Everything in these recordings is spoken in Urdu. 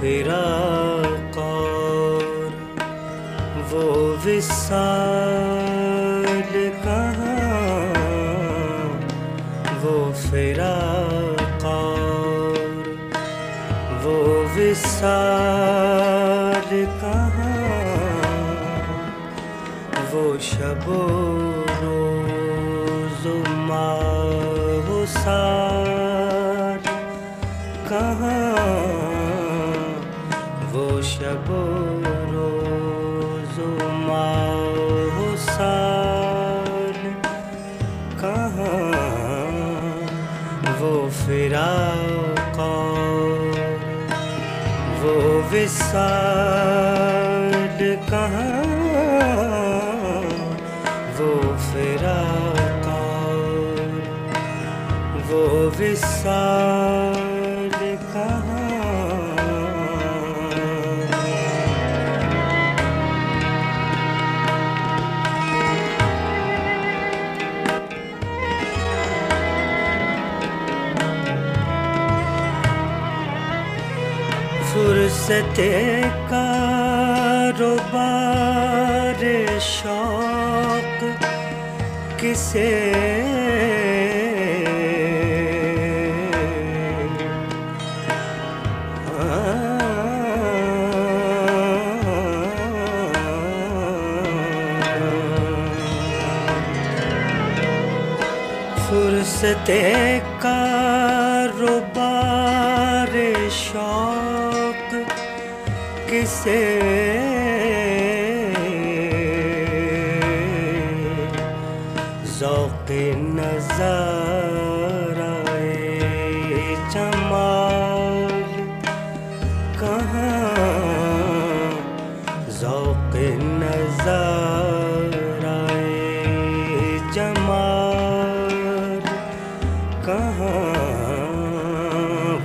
فراق اور وہ وصال کہاں، وہ فراق اور وہ وصال کہاں، وہ شب و روز و ماہ و سال کہاں، وہ شب و روز و ماہ و سال کہاں، وہ فراق اور وہ وصال کہاں، وہ فراق اور وہ وصال کہاں۔ فرصت کاروبار شوق کسے فرصت کاروبار شوق کسے ذوق نظارۂ جمال کہاں، ذوق نظارۂ جمال کہاں،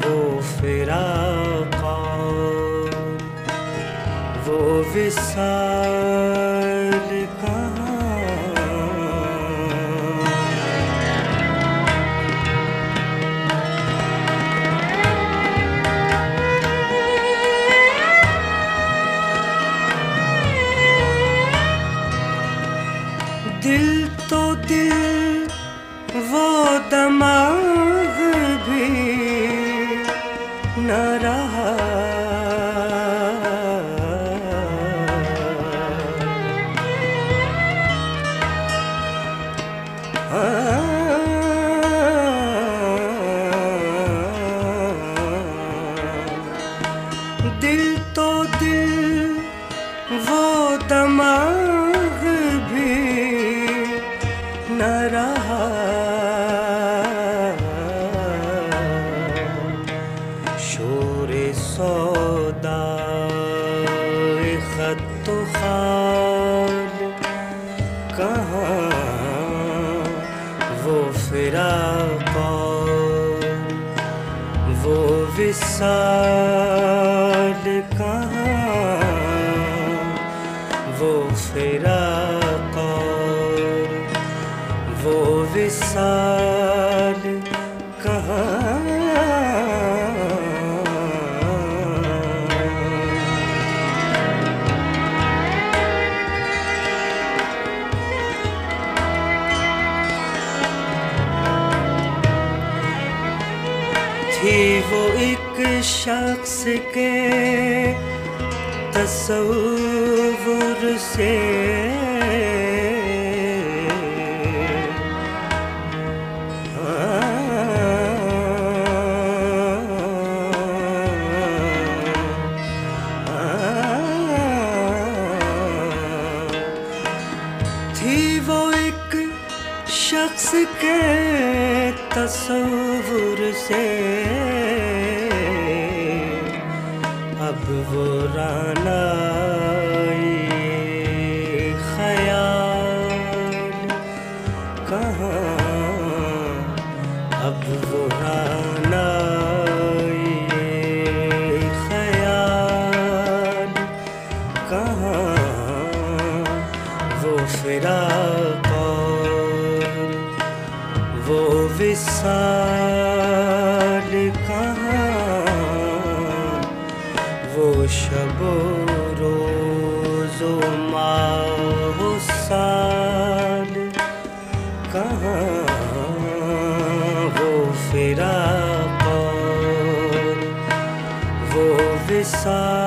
وہ فراق اور وہ وصال کہاں۔ دل تو دل وہ دماغ بھی نہ رہا، دل تو دل وہ دماغ بھی نہ رہا، شور سودا خط و خال کہاں، وہ فراق اور وہ وصال کہاں، وہ فراق اور وہ وصال کہاں۔ تھی وہ ایک شخص کے تصور سے تھی وہ ایک شخص کے تصور سے، اب وہ رعنائی خیال کہاں، اب وہ رعنائی خیال کہاں، وہ فراق اور وہ وصال کہاں، ساتھ